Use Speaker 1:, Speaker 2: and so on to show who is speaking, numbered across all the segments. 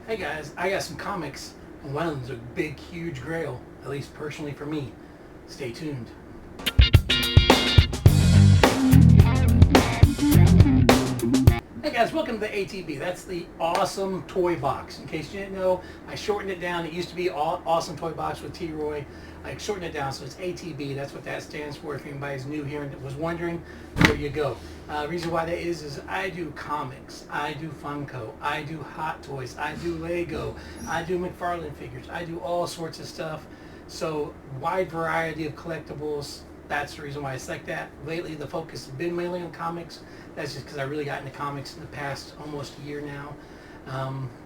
Speaker 1: Hey guys, I got some comics, and one of them's a big, huge Grail, at least personally for me. Stay tuned. Hey guys, welcome to the ATB. That's the Awesome Toy Box. In case you didn't know, I shortened it down. It used to be Awesome Toy Box with T-Roy. I shortened it down, so it's ATB. That's what that stands for. If anybody's new here and was wondering, there you go. The reason why that is I do comics, I do Funko, I do Hot Toys, I do Lego, I do McFarlane figures, I do all sorts of stuff. So wide variety of collectibles. That's the reason why it's like that. Lately, the focus has been mainly on comics. That's just because I really got into comics in the past almost a year now.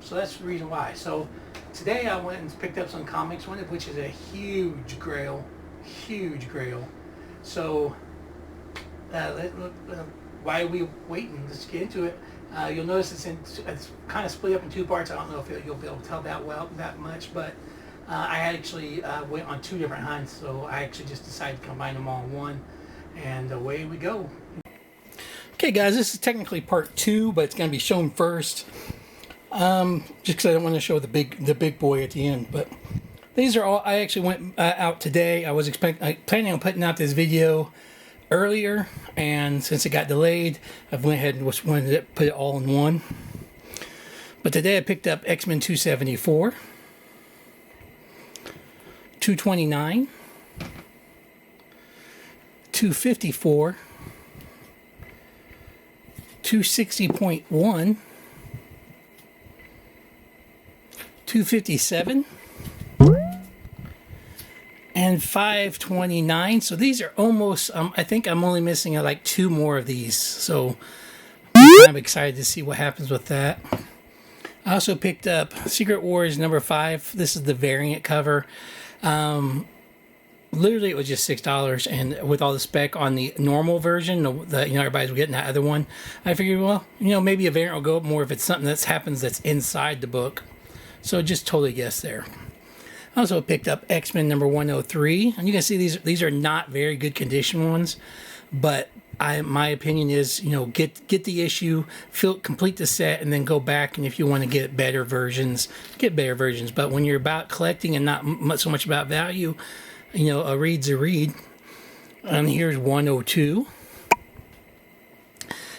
Speaker 1: So that's the reason why. So today I went and picked up some comics, one of which is a huge Grail, huge Grail. So why are we waiting? Let's get into it. You'll notice it's kind of split up in two parts. I don't know if you'll be able to tell that much, but I actually went on two different hunts, so I actually just decided to combine them all in one, and away we go. Okay guys, this is technically part two, but it's going to be shown first, just because I don't want to show the big boy at the end. But these are all, I actually went out today. I was planning on putting out this video earlier, and since it got delayed, I went ahead and just wanted to put it all in one. But today I picked up X-Men 274, 229, 254, 260.1, 257, and 529. So these are almost, I think I'm only missing like two more of these. So I'm excited to see what happens with that. I also picked up Secret Wars number 5. This is the variant cover. Literally it was just $6, and with all the spec on the normal version, everybody's getting that other one. I figured, well, maybe a variant will go up more if it's something that happens that's inside the book. So just totally guessed there. I also picked up X-Men number 103, and you can see these are not very good condition ones, but my opinion is, get the issue, complete the set, and then go back, and if you want to get better versions, get better versions. But when you're about collecting and not so much about value, a read's a read. And here's 102.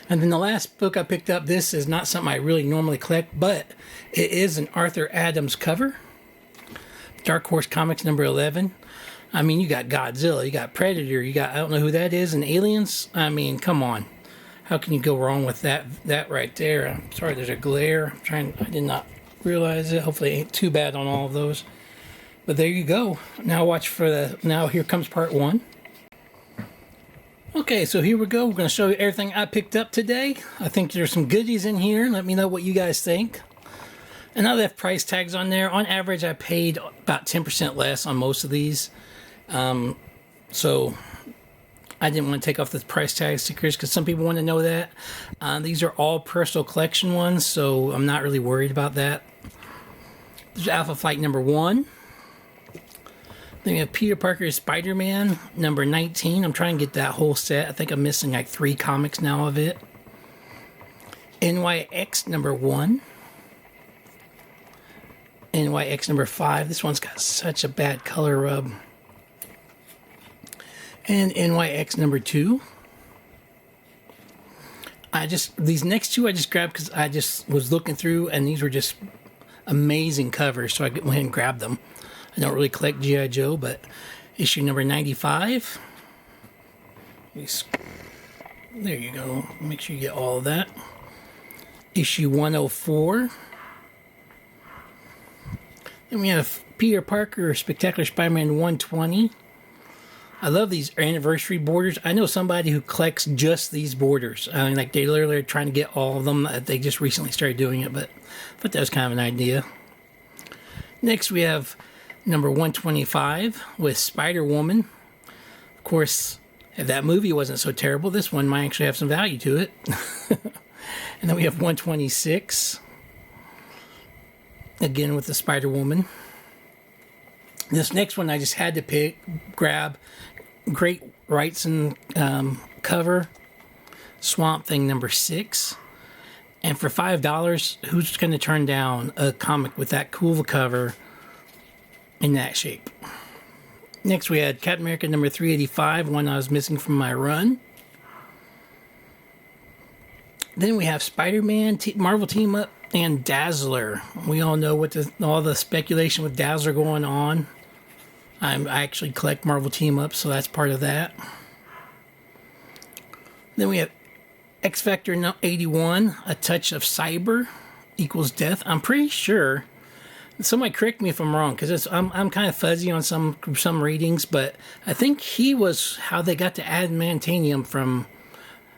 Speaker 1: And then the last book I picked up, this is not something I really normally collect, but it is an Arthur Adams cover. Dark Horse Comics number 11. I mean, you got Godzilla, you got Predator, you got, I don't know who that is, and Aliens. I mean, come on. How can you go wrong with that right there? I'm sorry, there's a glare. I did not realize it. Hopefully it ain't too bad on all of those. But there you go. Now here comes part one. Okay, so here we go. We're going to show you everything I picked up today. I think there's some goodies in here. Let me know what you guys think. And I left price tags on there. On average, I paid about 10% less on most of these. So I didn't want to take off the price tag stickers because some people want to know that. These are all personal collection ones, so I'm not really worried about that. There's Alpha Flight number 1. Then we have Peter Parker's Spider-Man number 19. I'm trying to get that whole set. I think I'm missing like 3 comics now of it. NYX number 1. NYX number 5. This one's got such a bad color rub. And NYX number 2. These next two I just grabbed because I just was looking through, and these were just amazing covers, so I went ahead and grabbed them. I don't really collect G.I. Joe, but issue number 95. There you go. Make sure you get all of that. Issue 104. Then we have Peter Parker Spectacular Spider-Man 120. I love these anniversary borders. I know somebody who collects just these borders. Like they literally are trying to get all of them. They just recently started doing it, but I thought that was kind of an idea. Next we have number 125 with Spider-Woman. Of course, if that movie wasn't so terrible, this one might actually have some value to it. And then we have 126. Again with the Spider-Woman. This next one I just had to grab. Great Wrightson cover. Swamp Thing number 6. And for $5, who's going to turn down a comic with that cool of a cover in that shape? Next, we had Captain America number 385, one I was missing from my run. Then we have Spider-Man, Marvel Team Up, and Dazzler. We all know what all the speculation with Dazzler going on. I actually collect Marvel Team Up, so that's part of that. Then we have X-Factor 81, A Touch of Cyber equals Death. I'm pretty sure. Somebody correct me if I'm wrong, because I'm kind of fuzzy on some readings, but I think he was how they got to adamantium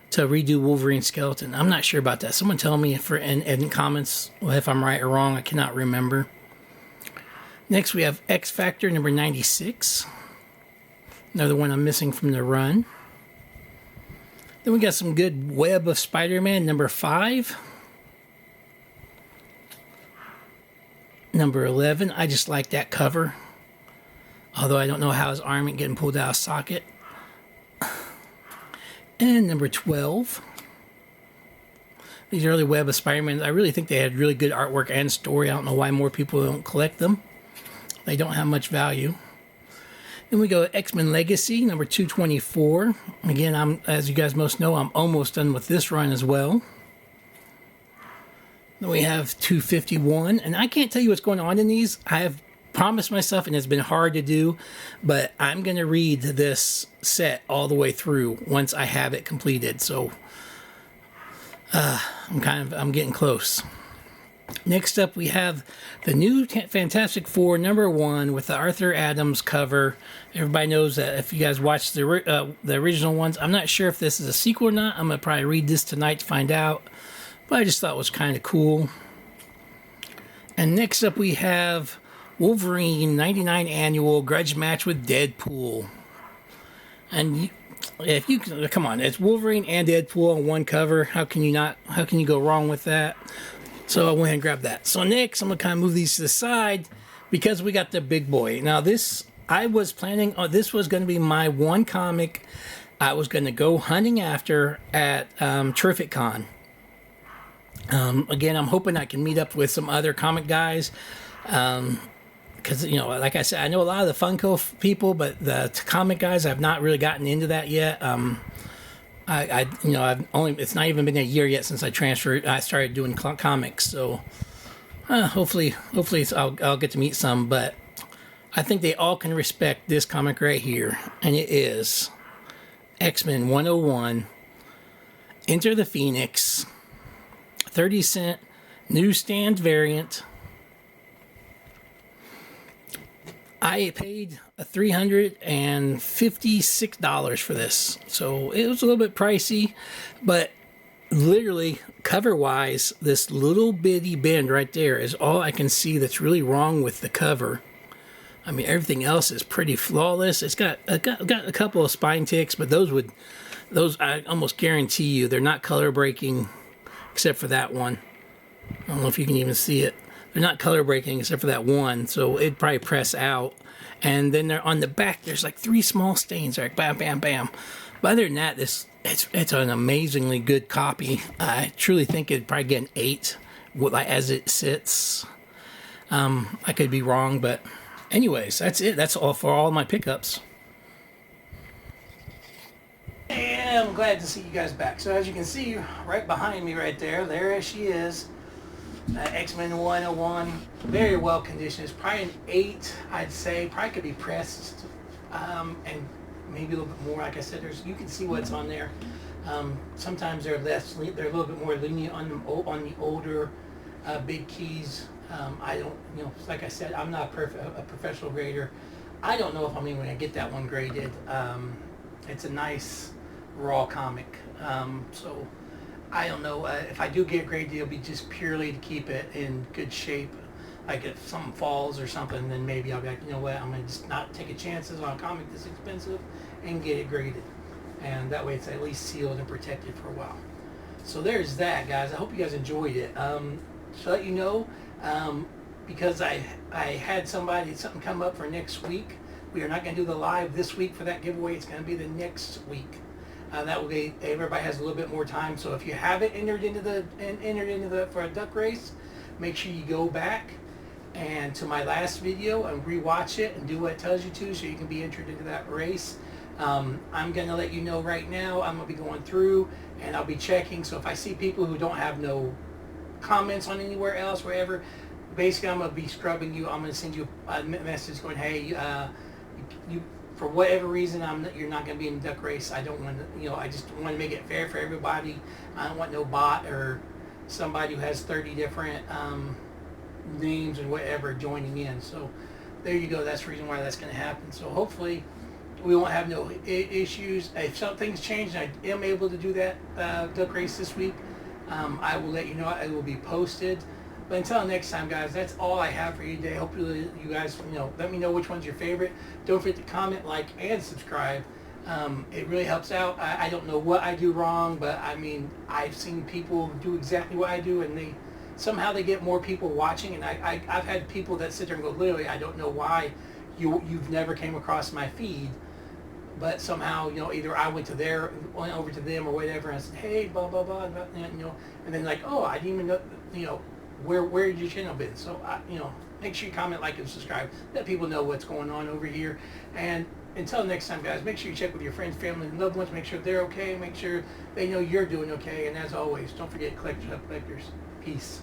Speaker 1: to redo Wolverine skeleton. I'm not sure about that. Someone tell me in comments if I'm right or wrong. I cannot remember. Next we have X Factor number 96. Another one I'm missing from the run. Then we got some good Web of Spider-Man number 5. Number 11. I just like that cover. Although I don't know how his arm ain't getting pulled out of socket. And number 12. These early Web of Spider-Man, I really think they had really good artwork and story. I don't know why more people don't collect them. They don't have much value. Then we go X-Men Legacy, number 224. Again, as you guys most know, I'm almost done with this run as well. Then we have 251, and I can't tell you what's going on in these. I have promised myself, and it's been hard to do, but I'm going to read this set all the way through once I have it completed. So I'm getting close. Next up, we have the new Fantastic Four number 1 with the Arthur Adams cover. Everybody knows that if you guys watched the original ones. I'm not sure if this is a sequel or not. I'm going to probably read this tonight to find out. But I just thought it was kind of cool. And next up, we have Wolverine 99 Annual Grudge Match with Deadpool. And if you come on, it's Wolverine and Deadpool on one cover. How can you go wrong with that? So I went ahead and grabbed that. So next, I'm going to kind of move these to the side because we got the big boy. Now I was planning on, this was going to be my one comic I was going to go hunting after at Terrific Con. Again, I'm hoping I can meet up with some other comic guys. Because, like I said, I know a lot of the Funko people, but the comic guys, I've not really gotten into that yet. It's not even been a year yet since I started doing comics, so hopefully I'll get to meet some, but I think they all can respect this comic right here, and it is X-Men 101, Enter the Phoenix, 30-cent newsstand variant. I paid $356 for this, so it was a little bit pricey, but literally cover-wise, this little bitty bend right there is all I can see that's really wrong with the cover. I mean, everything else is pretty flawless. It's got a couple of spine ticks, but those I almost guarantee you they're not color breaking, except for that one. I don't know if you can even see it. They're not color breaking except for that one, so it'd probably press out. And then they're on the back, there's like 3 small stains, like bam, bam, bam. But other than that, it's an amazingly good copy. I truly think it'd probably get an 8 as it sits. I could be wrong, but anyways, that's it. That's all for all my pickups. And I'm glad to see you guys back. So as you can see, right behind me right there she is. X-Men 101, very well conditioned. It's probably an 8, I'd say. Probably could be pressed, and maybe a little bit more. Like I said, you can see what's on there. Sometimes they're a little bit more lenient on the older big keys. I don't, like I said, I'm not a professional grader. I don't know if I'm even going to get that one graded. It's a nice raw comic, so. I don't know, if I do get graded, it'll be just purely to keep it in good shape. Like if something falls or something, then maybe I'll be like, you know what, I'm going to just not take a chances on a comic this expensive and get it graded. And that way it's at least sealed and protected for a while. So there's that, guys. I hope you guys enjoyed it. To let you know, because I had something come up for next week, we are not going to do the live this week for that giveaway. It's going to be the next week. That way, everybody has a little bit more time. So if you haven't entered into the for a duck race, make sure you go back and to my last video and rewatch it and do what it tells you to, so you can be entered into that race. I'm gonna let you know right now. I'm gonna be going through and I'll be checking. So if I see people who don't have no comments on anywhere else, wherever, basically I'm gonna be scrubbing you. I'm gonna send you a message going, hey, you for whatever reason, you're not going to be in the duck race. I don't want to, I just want to make it fair for everybody. I don't want no bot or somebody who has 30 different names and whatever joining in. So there you go. That's the reason why that's going to happen. So hopefully we won't have no issues. If something's changed and I am able to do that duck race this week, I will let you know. It will be posted. But until next time, guys, that's all I have for you today. Hopefully you guys, let me know which one's your favorite. Don't forget to comment, like, and subscribe. It really helps out. I don't know what I do wrong, but I mean, I've seen people do exactly what I do, and somehow they get more people watching. And I've had people that sit there and go, literally, I don't know why you've never came across my feed, but somehow, either I went over to them or whatever, and I said, hey, blah, blah, blah, and then like, oh, I didn't even know, where your channel been. So make sure you comment, like, and subscribe. Let people know what's going on over here. And until next time, guys, make sure you check with your friends, family, and loved ones. Make sure they're okay. Make sure they know you're doing okay. And as always, don't forget, collectors help collectors. Peace.